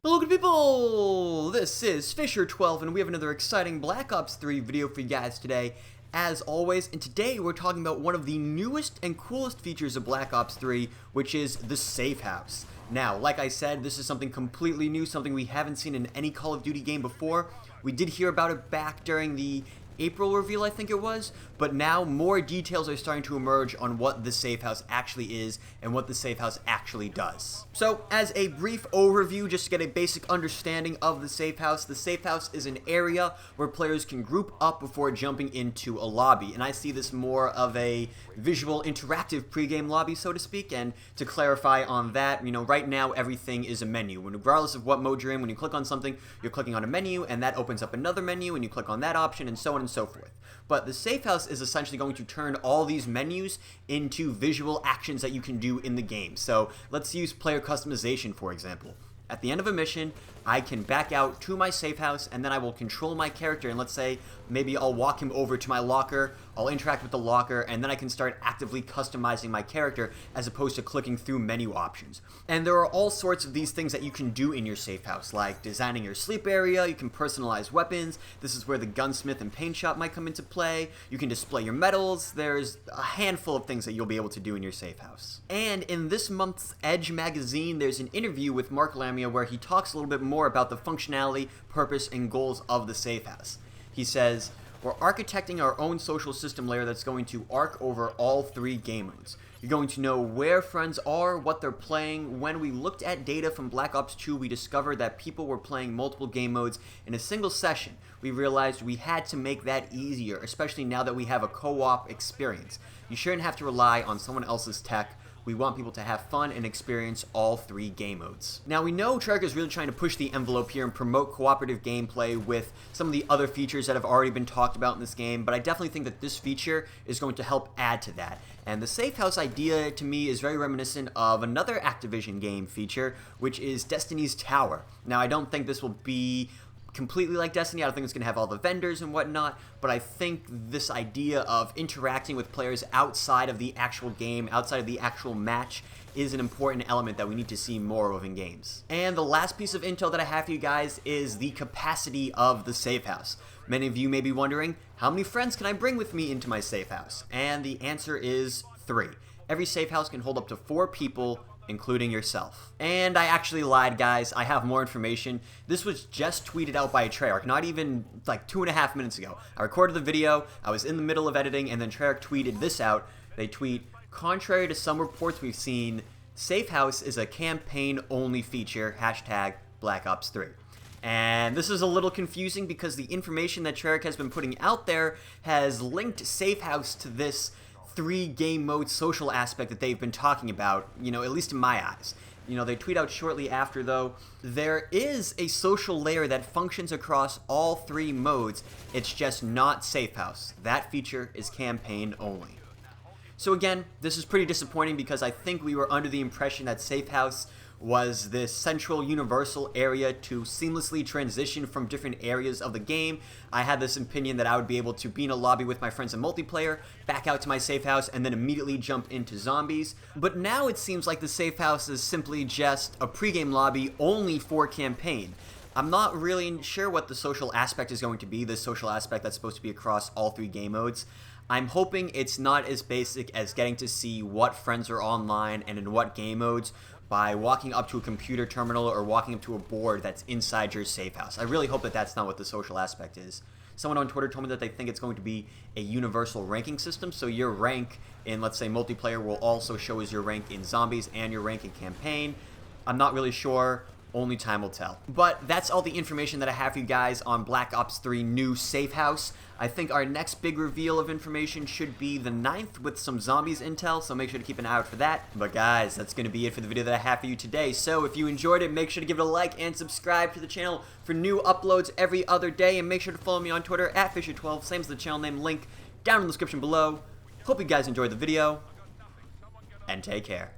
Hello good people, this is FisherTwelve and we have another exciting Black Ops 3 video for you guys today, as always, and today we're talking about one of the newest and coolest features of Black Ops 3, which is the Safe House. Now, like I said, this is something completely new, something we haven't seen in any Call of Duty game before. We did hear about it back during the April reveal, I think it was, but now more details are starting to emerge on what the Safe House actually is and what the Safe House actually does. So, as a brief overview, just to get a basic understanding of the Safe House is an area where players can group up before jumping into a lobby, and I see this more of a visual interactive pregame lobby, so to speak. And to clarify on that, right now everything is a menu. Regardless of what mode you're in, when you click on something, you're clicking on a menu, and that opens up another menu, and you click on that option, and so on and so forth. But the Safe House is essentially going to turn all these menus into visual actions that you can do in the game. So let's use player customization, for example. At the end of a mission, I can back out to my safe house, and then I will control my character, and let's say maybe I'll walk him over to my locker, I'll interact with the locker, and then I can start actively customizing my character as opposed to clicking through menu options. And there are all sorts of these things that you can do in your safe house, like designing your sleep area, you can personalize weapons, this is where the gunsmith and paint shop might come into play, you can display your medals, there's a handful of things that you'll be able to do in your safe house. And in this month's Edge magazine, there's an interview with Mark Lamia where he talks a little bit more about the functionality, purpose, and goals of the Safe House. He says, "We're architecting our own social system layer that's going to arc over all three game modes. You're going to know where friends are, what they're playing. When we looked at data from Black Ops 2, we discovered that people were playing multiple game modes in a single session. We realized we had to make that easier, especially now that we have a co-op experience. You shouldn't have to rely on someone else's tech. We want people to have fun and experience all three game modes." Now, we know Treyarch is really trying to push the envelope here and promote cooperative gameplay with some of the other features that have already been talked about in this game, but I definitely think that this feature is going to help add to that. And the Safe House idea, to me, is very reminiscent of another Activision game feature, which is Destiny's Tower. Now, I don't think this will be completely like Destiny. I don't think it's going to have all the vendors and whatnot, but I think this idea of interacting with players outside of the actual game, outside of the actual match, is an important element that we need to see more of in games. And the last piece of intel that I have for you guys is the capacity of the Safe House. Many of you may be wondering, how many friends can I bring with me into my Safe House? And the answer is 3. Every Safe House can hold up to 4 people, including yourself. And I actually lied, guys. I have more information. This was just tweeted out by Treyarch, not even like 2.5 minutes ago. I recorded the video, I was in the middle of editing, and then Treyarch tweeted this out. They tweet, "Contrary to some reports we've seen, Safe House is a campaign-only feature, hashtag Black Ops 3. And this is a little confusing because the information that Treyarch has been putting out there has linked Safe House to this 3 game mode social aspect that they've been talking about, at least in my eyes. They tweet out shortly after, though, there is a social layer that functions across all 3 modes, it's just not Safe House. That feature is campaign only." So again, this is pretty disappointing because I think we were under the impression that Safe House was this central universal area to seamlessly transition from different areas of the game. I had this opinion that I would be able to be in a lobby with my friends in multiplayer, back out to my safe house, and then immediately jump into zombies. But now it seems like the safe house is simply just a pregame lobby only for campaign. I'm not really sure what the social aspect is going to be, the social aspect that's supposed to be across all 3 game modes. I'm hoping it's not as basic as getting to see what friends are online and in what game modes by walking up to a computer terminal or walking up to a board that's inside your safe house. I really hope that that's not what the social aspect is. Someone on Twitter told me that they think it's going to be a universal ranking system, so your rank in, let's say, multiplayer will also show as your rank in zombies and your rank in campaign. I'm not really sure. Only time will tell. But that's all the information that I have for you guys on Black Ops 3 new Safe House. I think our next big reveal of information should be the 9th with some zombies intel, so make sure to keep an eye out for that. But guys, that's going to be it for the video that I have for you today. So if you enjoyed it, make sure to give it a like and subscribe to the channel for new uploads every other day. And make sure to follow me on Twitter at FisherTwelve, same as the channel name, link down in the description below. Hope you guys enjoyed the video, and take care.